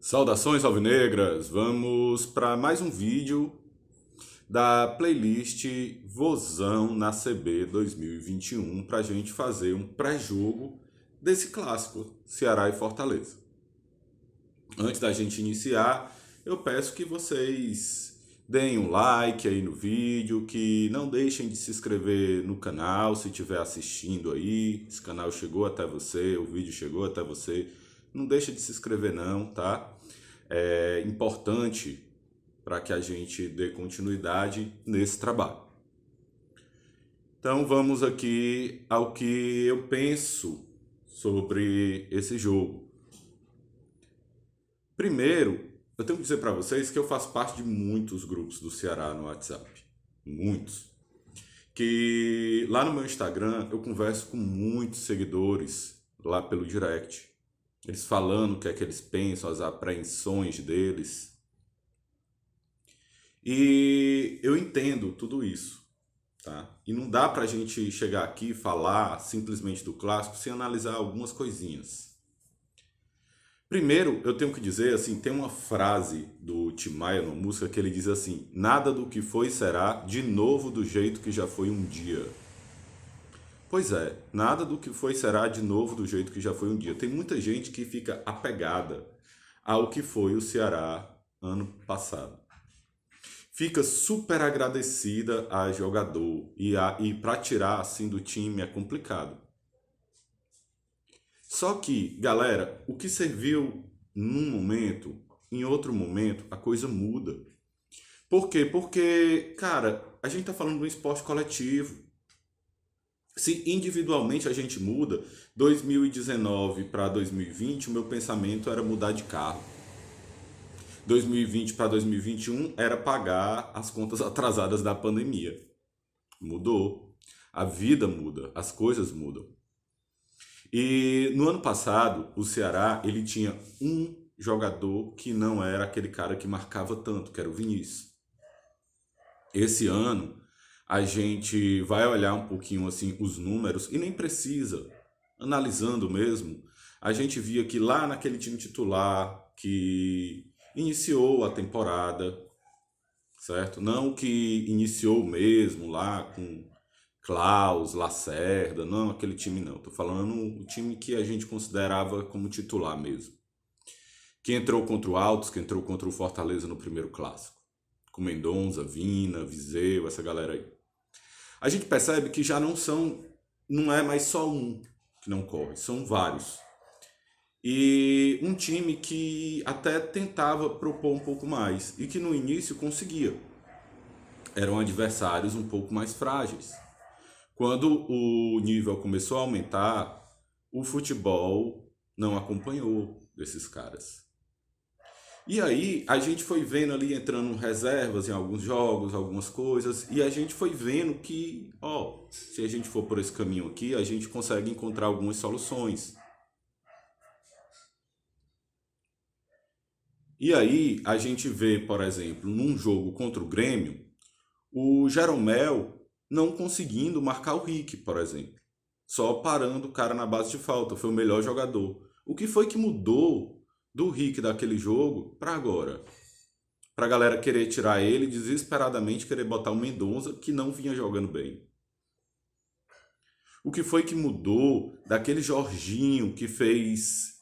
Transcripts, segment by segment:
Saudações alvinegras! Vamos para mais um vídeo da playlist Vozão na CB 2021 para a gente fazer um pré-jogo desse clássico Ceará e Fortaleza. Antes da gente iniciar, eu peço que vocês deem um like aí no vídeo, que não deixem de se inscrever no canal se estiver assistindo aí. Esse canal chegou até você, o vídeo chegou até você. Não deixa de se inscrever não, tá? É importante para que a gente dê continuidade nesse trabalho. Então vamos aqui ao que eu penso sobre esse jogo. Primeiro, eu tenho que dizer para vocês que eu faço parte de muitos grupos do Ceará no WhatsApp. Muitos. Que lá no meu Instagram eu converso com muitos seguidores lá pelo direct. Eles falando o que é que eles pensam, as apreensões deles. E eu entendo tudo isso, tá? E não dá pra gente chegar aqui e falar simplesmente do clássico sem analisar algumas coisinhas. Primeiro, eu tenho que dizer, assim, tem uma frase do Tim Maia numa música que ele diz assim: nada do que foi será de novo do jeito que já foi um dia. Pois é, nada do que foi será de novo do jeito que já foi um dia. Tem muita gente que fica apegada ao que foi o Ceará ano passado. Fica super agradecida a jogador e para tirar assim do time é complicado. Só que, galera, o que serviu num momento, em outro momento, a coisa muda. Por quê? Porque, cara, a gente tá falando de um esporte coletivo. Se individualmente a gente muda, 2019 para 2020, o meu pensamento era mudar de carro. 2020 para 2021 era pagar as contas atrasadas da pandemia. Mudou. A vida muda, as coisas mudam. E no ano passado, o Ceará, ele tinha um jogador que não era aquele cara que marcava tanto, que era o Vinícius. Esse ano, a gente vai olhar um pouquinho assim os números e nem precisa, analisando mesmo, a gente via que lá naquele time titular que iniciou a temporada, certo? Não que iniciou mesmo lá com Klaus, Lacerda, não aquele time não. Tô falando o time que a gente considerava como titular mesmo. Que entrou contra o Altos, que entrou contra o Fortaleza no primeiro clássico. Com Mendonça, Vina, Viseu, essa galera aí. A gente percebe que já não é mais só um que não corre, são vários. E um time que até tentava propor um pouco mais e que no início conseguia. Eram adversários um pouco mais frágeis. Quando o nível começou a aumentar, o futebol não acompanhou desses caras. E aí a gente foi vendo ali entrando reservas em alguns jogos, algumas coisas, e a gente foi vendo que, ó, se a gente for por esse caminho aqui, a gente consegue encontrar algumas soluções. E aí a gente vê, por exemplo, num jogo contra o Grêmio, o Jeromel não conseguindo marcar o Rick, por exemplo. Só parando o cara na base de falta, foi o melhor jogador. O que foi que mudou do Rick daquele jogo para agora? Pra galera querer tirar ele, desesperadamente querer botar o Mendonça, que não vinha jogando bem. O que foi que mudou daquele Jorginho que fez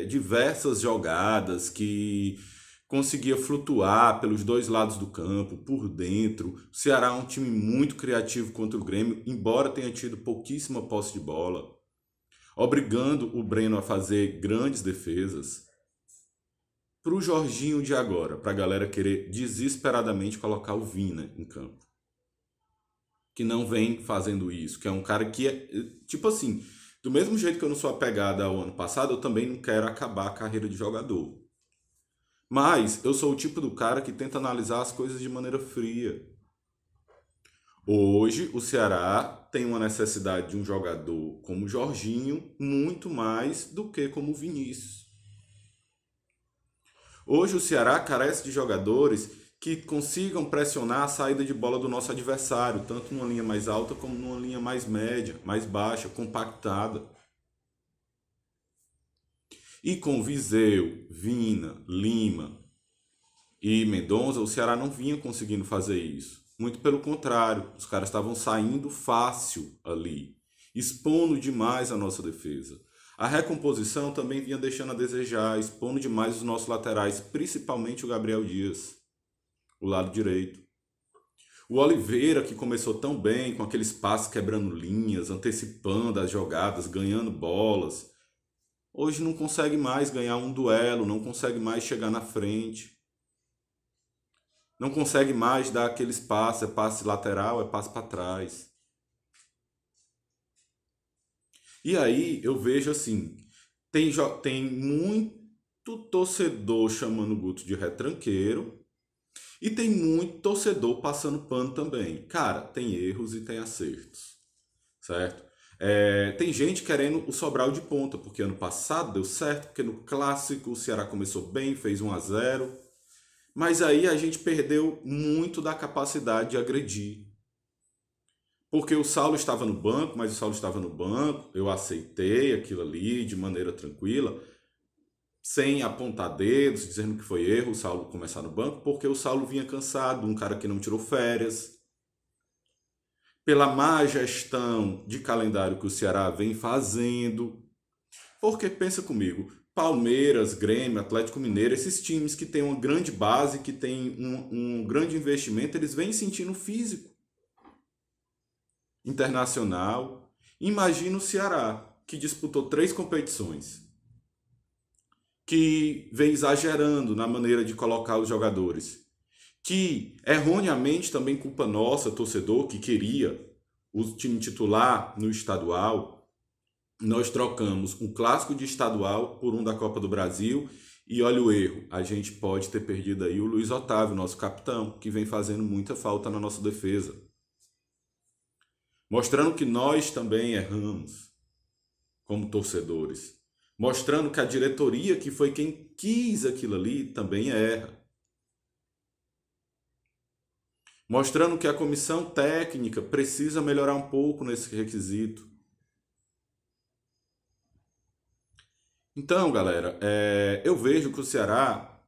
diversas jogadas, que conseguia flutuar pelos dois lados do campo, por dentro. O Ceará é um time muito criativo contra o Grêmio, embora tenha tido pouquíssima posse de bola, obrigando o Breno a fazer grandes defesas. Para o Jorginho de agora, para a galera querer desesperadamente colocar o Vina em campo. Que não vem fazendo isso, que é um cara que é, tipo assim, do mesmo jeito que eu não sou apegado ao ano passado, eu também não quero acabar a carreira de jogador. Mas eu sou o tipo do cara que tenta analisar as coisas de maneira fria. Hoje, o Ceará tem uma necessidade de um jogador como o Jorginho muito mais do que como o Vinícius. Hoje o Ceará carece de jogadores que consigam pressionar a saída de bola do nosso adversário, tanto numa linha mais alta como numa linha mais média, mais baixa, compactada. E com Viseu, Vina, Lima e Mendonça, o Ceará não vinha conseguindo fazer isso. Muito pelo contrário, os caras estavam saindo fácil ali, expondo demais a nossa defesa. A recomposição também vinha deixando a desejar, expondo demais os nossos laterais, principalmente o Gabriel Dias, o lado direito. O Oliveira, que começou tão bem, com aqueles passes quebrando linhas, antecipando as jogadas, ganhando bolas, hoje não consegue mais ganhar um duelo, não consegue mais chegar na frente. Não consegue mais dar aqueles passes, é passe lateral, é passe para trás. E aí eu vejo assim, tem muito torcedor chamando o Guto de retranqueiro e tem muito torcedor passando pano também. Cara, tem erros e tem acertos, certo? Tem gente querendo o Sobral de ponta, porque ano passado deu certo, porque no Clássico o Ceará começou bem, fez 1-0, mas aí a gente perdeu muito da capacidade de agredir. Porque o Saulo estava no banco, mas o Saulo estava no banco, eu aceitei aquilo ali de maneira tranquila, sem apontar dedos, dizendo que foi erro o Saulo começar no banco, porque o Saulo vinha cansado, um cara que não tirou férias. Pela má gestão de calendário que o Ceará vem fazendo. Porque pensa comigo, Palmeiras, Grêmio, Atlético Mineiro, esses times que têm uma grande base, que têm um grande investimento, eles vêm sentindo físico internacional. Imagina o Ceará, que disputou 3 competições, que vem exagerando na maneira de colocar os jogadores, que erroneamente também culpa nossa, torcedor, que queria o time titular no estadual. Nós trocamos um clássico de estadual por um da Copa do Brasil e olha o erro, a gente pode ter perdido aí o Luiz Otávio, nosso capitão, que vem fazendo muita falta na nossa defesa. Mostrando que nós também erramos como torcedores. Mostrando que a diretoria, que foi quem quis aquilo ali, também erra. Mostrando que a comissão técnica precisa melhorar um pouco nesse requisito. Então, galera, eu vejo que o Ceará,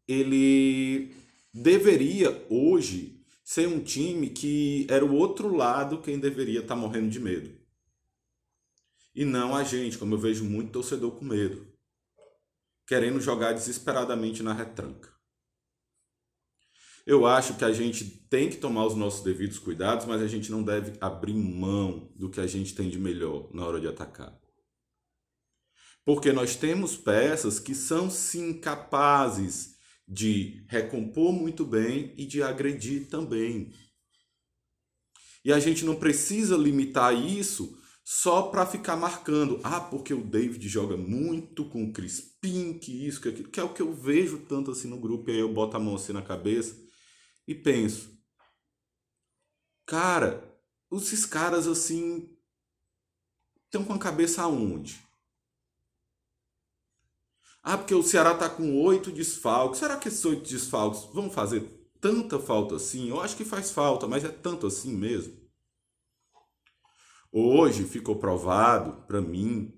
ele deveria hoje ser um time que era o outro lado quem deveria estar morrendo de medo. E não a gente, como eu vejo muito torcedor com medo, querendo jogar desesperadamente na retranca. Eu acho que a gente tem que tomar os nossos devidos cuidados, mas a gente não deve abrir mão do que a gente tem de melhor na hora de atacar. Porque nós temos peças que são sim capazes de recompor muito bem e de agredir também. E a gente não precisa limitar isso só para ficar marcando. Ah, porque o David joga muito com o Crispim, que isso, que aquilo. Que é o que eu vejo tanto assim no grupo. E aí eu boto a mão assim na cabeça e penso. Cara, esses caras assim estão com a cabeça aonde? Ah, porque o Ceará tá com 8 desfalques. Será que esses 8 desfalques vão fazer tanta falta assim? Eu acho que faz falta, mas é tanto assim mesmo. Hoje ficou provado para mim,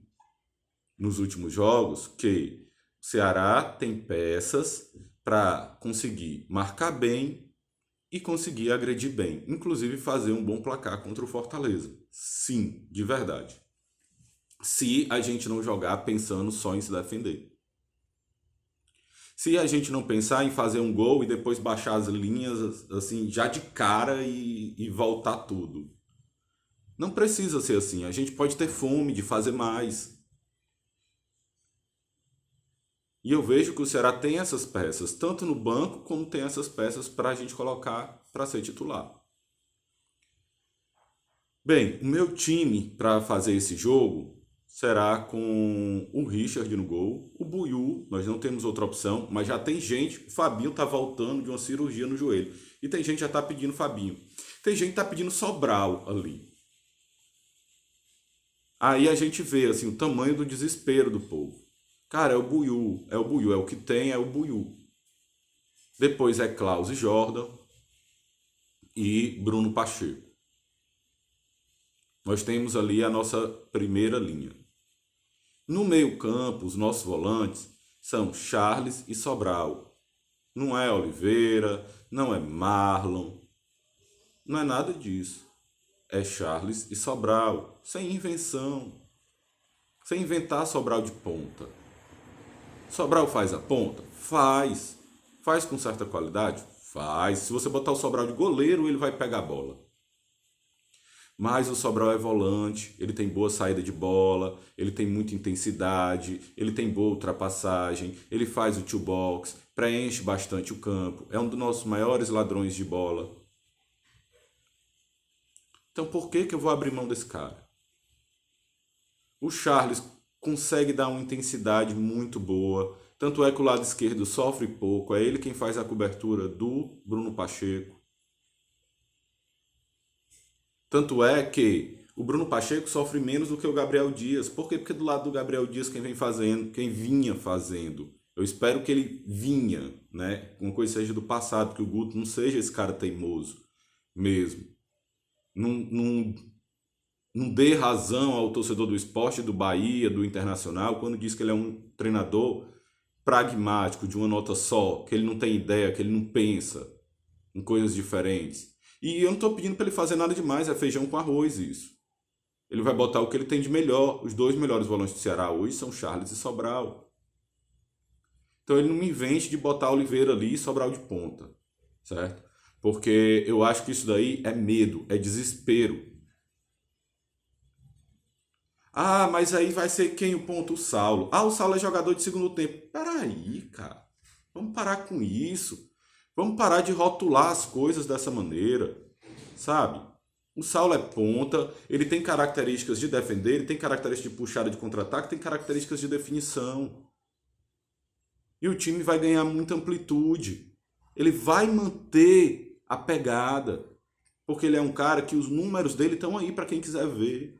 nos últimos jogos, que o Ceará tem peças para conseguir marcar bem e conseguir agredir bem, inclusive fazer um bom placar contra o Fortaleza. Sim, de verdade. Se a gente não jogar pensando só em se defender. Se a gente não pensar em fazer um gol e depois baixar as linhas assim já de cara e voltar tudo. Não precisa ser assim. A gente pode ter fome de fazer mais. E eu vejo que o Ceará tem essas peças, tanto no banco como tem essas peças para a gente colocar para ser titular. Bem, o meu time para fazer esse jogo será com o Richard no gol, o Buiú, nós não temos outra opção, mas já tem gente, o Fabinho tá voltando de uma cirurgia no joelho, e tem gente que já tá pedindo Fabinho. Tem gente que tá pedindo Sobral ali. Aí a gente vê assim o tamanho do desespero do povo. Cara, é o Buiú, é o Buiú, é o que tem, é o Buiú. Depois é Klaus e Jordan e Bruno Pacheco. Nós temos ali a nossa primeira linha. No meio-campo, os nossos volantes são Charles e Sobral. Não é Oliveira, não é Marlon, não é nada disso. É Charles e Sobral, sem invenção, sem inventar Sobral de ponta. Sobral faz a ponta? Faz. Faz com certa qualidade? Faz. Se você botar o Sobral de goleiro, ele vai pegar a bola. Mas o Sobral é volante, ele tem boa saída de bola, ele tem muita intensidade, ele tem boa ultrapassagem, ele faz o two-box, preenche bastante o campo, é um dos nossos maiores ladrões de bola. Então por que eu vou abrir mão desse cara? O Charles consegue dar uma intensidade muito boa, tanto é que o lado esquerdo sofre pouco, é ele quem faz a cobertura do Bruno Pacheco. Tanto é que o Bruno Pacheco sofre menos do que o Gabriel Dias. Por quê? Porque do lado do Gabriel Dias quem vinha fazendo. Eu espero que ele vinha, né? Uma coisa seja do passado, que o Guto não seja esse cara teimoso mesmo. Não dê razão ao torcedor do esporte, do Bahia, do Internacional, quando diz que ele é um treinador pragmático, de uma nota só, que ele não tem ideia, que ele não pensa em coisas diferentes. E eu não estou pedindo para ele fazer nada demais, é feijão com arroz isso. Ele vai botar o que ele tem de melhor. Os dois melhores volantes do Ceará hoje são Charles e Sobral. Então ele não me invente de botar Oliveira ali e Sobral de ponta, certo? Porque eu acho que isso daí é medo, é desespero. Ah, mas aí vai ser quem o ponto? O Saulo. Ah, o Saulo é jogador de segundo tempo. Peraí, cara. Vamos parar com isso. Vamos parar de rotular as coisas dessa maneira, sabe? O Saulo é ponta, ele tem características de defender, ele tem características de puxada de contra-ataque, tem características de definição. E o time vai ganhar muita amplitude. Ele vai manter a pegada, porque ele é um cara que os números dele estão aí para quem quiser ver.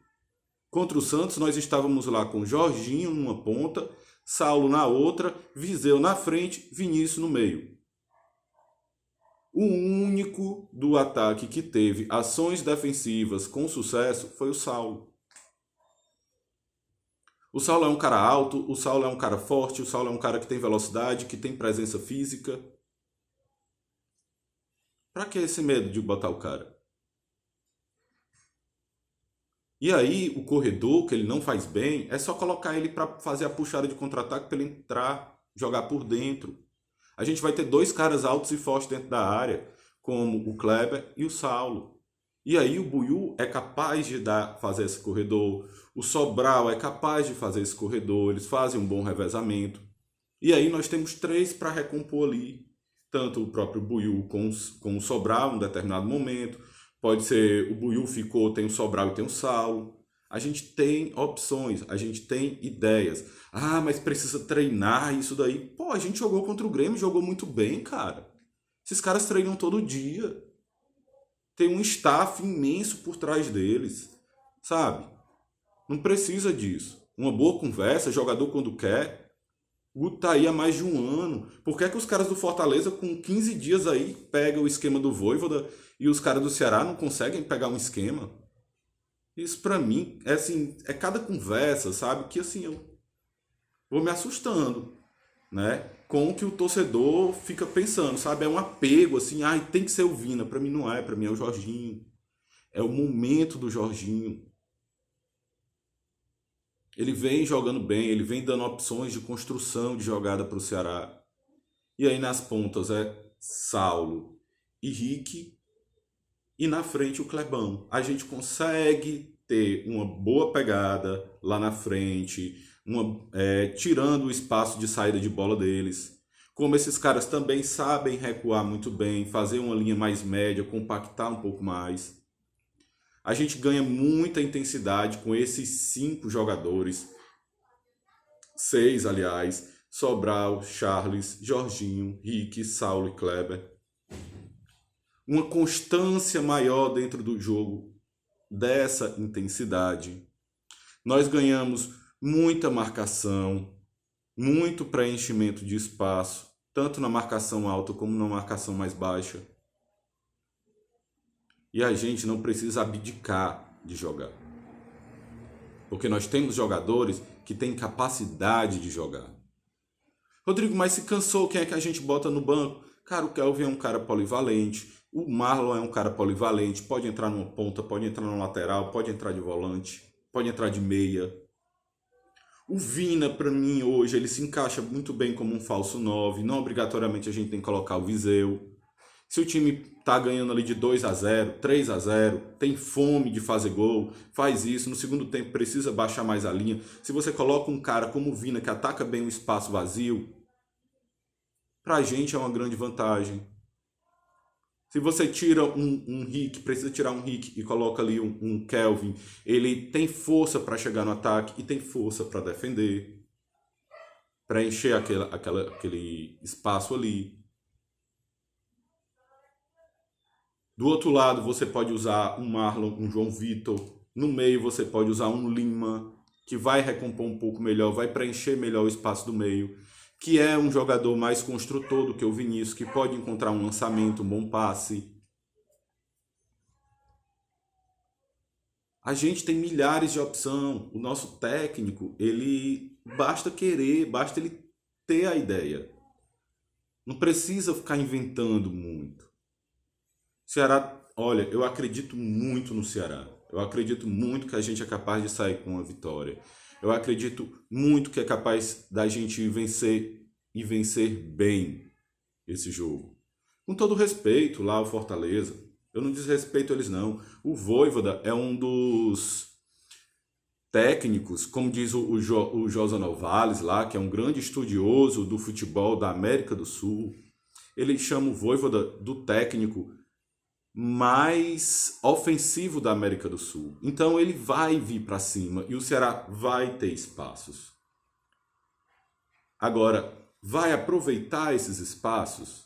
Contra o Santos, nós estávamos lá com Jorginho numa ponta, Saulo na outra, Viseu na frente, Vinícius no meio. O único do ataque que teve ações defensivas com sucesso foi o Saulo. O Saulo é um cara alto, o Saulo é um cara forte, o Saulo é um cara que tem velocidade, que tem presença física. Pra que esse medo de botar o cara? E aí, o corredor, que ele não faz bem, é só colocar ele para fazer a puxada de contra-ataque para ele entrar, jogar por dentro. A gente vai ter dois caras altos e fortes dentro da área, como o Kleber e o Saulo. E aí o Buiú é capaz de fazer esse corredor, o Sobral é capaz de fazer esse corredor, eles fazem um bom revezamento. E aí nós temos três para recompor ali. Tanto o próprio Buiú com o Sobral em um determinado momento, pode ser o Buiú ficou, tem o Sobral e tem o Saulo. A gente tem opções, a gente tem ideias. Ah, mas precisa treinar isso daí. Pô, a gente jogou contra o Grêmio, jogou muito bem, cara. Esses caras treinam todo dia. Tem um staff imenso por trás deles, sabe? Não precisa disso. Uma boa conversa, jogador quando quer. O Guto tá aí há mais de um ano. Por que é que os caras do Fortaleza, com 15 dias aí, pegam o esquema do Vojvoda e os caras do Ceará não conseguem pegar um esquema? Isso pra mim é assim, é cada conversa, sabe? Que assim eu vou me assustando, né? Com o que o torcedor fica pensando, sabe? É um apego assim, ai, tem que ser o Vina. Pra mim não é, pra mim é o Jorginho. É o momento do Jorginho. Ele vem jogando bem, ele vem dando opções de construção de jogada pro Ceará. E aí nas pontas é Saulo e Rick. E na frente o Clebão. A gente consegue ter uma boa pegada lá na frente, tirando o espaço de saída de bola deles. Como esses caras também sabem recuar muito bem, fazer uma linha mais média, compactar um pouco mais. A gente ganha muita intensidade com esses 5 jogadores. 6, aliás. Sobral, Charles, Jorginho, Rick, Saulo e Kleber. Uma constância maior dentro do jogo dessa intensidade. Nós ganhamos muita marcação, muito preenchimento de espaço, tanto na marcação alta como na marcação mais baixa. E a gente não precisa abdicar de jogar. Porque nós temos jogadores que têm capacidade de jogar. Rodrigo, mas se cansou, quem é que a gente bota no banco? Cara, o Kelvin é um cara polivalente, o Marlon é um cara polivalente, pode entrar numa ponta, pode entrar no lateral, pode entrar de volante, pode entrar de meia. O Vina, para mim, hoje, ele se encaixa muito bem como um falso 9, não obrigatoriamente a gente tem que colocar o Viseu. Se o time tá ganhando ali de 2-0, 3-0, tem fome de fazer gol, faz isso. No segundo tempo precisa baixar mais a linha. Se você coloca um cara como o Vina, que ataca bem o espaço vazio, pra gente é uma grande vantagem. Se você tira um Rick, precisa tirar um Rick e coloca ali um Kelvin, ele tem força para chegar no ataque e tem força para defender, para encher aquele espaço ali. Do outro lado, você pode usar um Marlon, um João Vitor. No meio, você pode usar um Lima, que vai recompor um pouco melhor, vai preencher melhor o espaço do meio, que é um jogador mais construtor do que o Vinícius, que pode encontrar um lançamento, um bom passe. A gente tem milhares de opções. O nosso técnico, ele basta querer, basta ele ter a ideia. Não precisa ficar inventando muito. Ceará, olha, eu acredito muito no Ceará. Eu acredito muito que a gente é capaz de sair com uma vitória. Eu acredito muito que é capaz da gente vencer e vencer bem esse jogo. Com todo respeito lá ao Fortaleza, eu não desrespeito eles não. O Vojvoda é um dos técnicos, como diz o Josa Novales lá, que é um grande estudioso do futebol da América do Sul. Ele chama o Vojvoda do técnico mais ofensivo da América do Sul. Então ele vai vir para cima e o Ceará vai ter espaços. Agora, vai aproveitar esses espaços?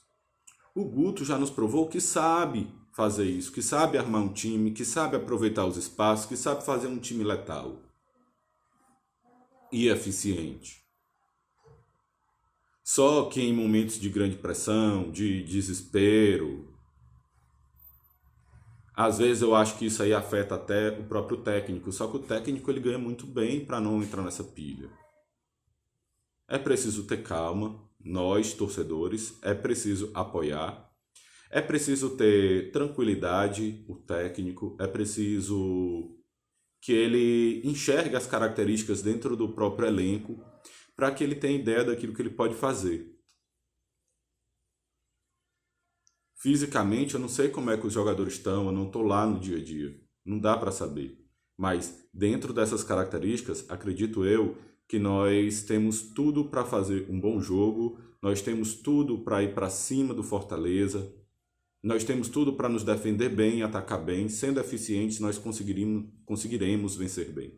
O Guto já nos provou que sabe fazer isso, que sabe armar um time, que sabe aproveitar os espaços, que sabe fazer um time letal e eficiente. Só que em momentos de grande pressão, de desespero, às vezes eu acho que isso aí afeta até o próprio técnico, só que o técnico ele ganha muito bem para não entrar nessa pilha. É preciso ter calma, nós torcedores, é preciso apoiar, é preciso ter tranquilidade, o técnico, é preciso que ele enxergue as características dentro do próprio elenco para que ele tenha ideia daquilo que ele pode fazer. Fisicamente, eu não sei como é que os jogadores estão, eu não estou lá no dia a dia, não dá para saber. Mas dentro dessas características, acredito eu que nós temos tudo para fazer um bom jogo, nós temos tudo para ir para cima do Fortaleza, nós temos tudo para nos defender bem e atacar bem. Sendo eficientes, nós conseguiremos vencer bem.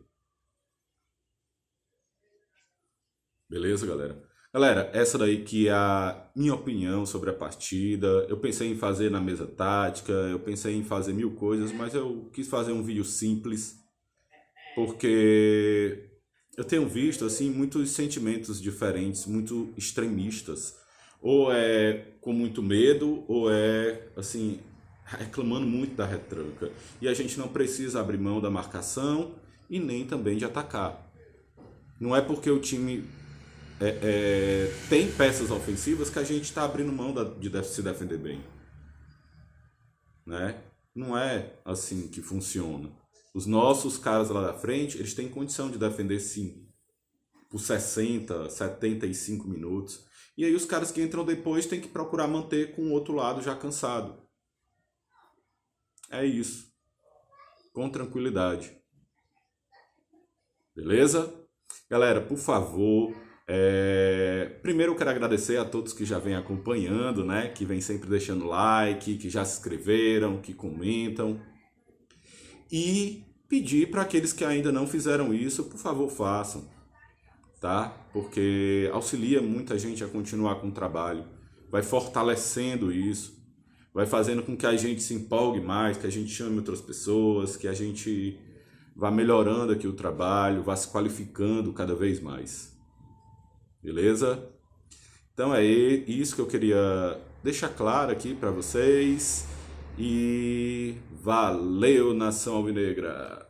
Beleza, galera? Galera, essa daí que é a minha opinião sobre a partida. Eu pensei em fazer na mesa tática, eu pensei em fazer mil coisas, mas eu quis fazer um vídeo simples, porque eu tenho visto assim muitos sentimentos diferentes, muito extremistas. Ou é com muito medo, ou é assim, reclamando muito da retranca. E a gente não precisa abrir mão da marcação e nem também de atacar. Não é porque o time tem peças ofensivas que a gente está abrindo mão de se defender bem, né? Não é assim que funciona. Os nossos caras lá da frente, eles têm condição de defender sim, por 60, 75 minutos. E aí os caras que entram depois têm que procurar manter com o outro lado já cansado. É isso. Com tranquilidade. Beleza? Galera, por favor, primeiro eu quero agradecer a todos que já vêm acompanhando, né? Que vêm sempre deixando like, que já se inscreveram, que comentam. E pedir para aqueles que ainda não fizeram isso, por favor, façam, tá? Porque auxilia muita gente a continuar com o trabalho, vai fortalecendo isso, vai fazendo com que a gente se empolgue mais, que a gente chame outras pessoas, que a gente vá melhorando aqui o trabalho, vá se qualificando cada vez mais. Beleza? Então é isso que eu queria deixar claro aqui para vocês. E valeu, Nação Alvinegra!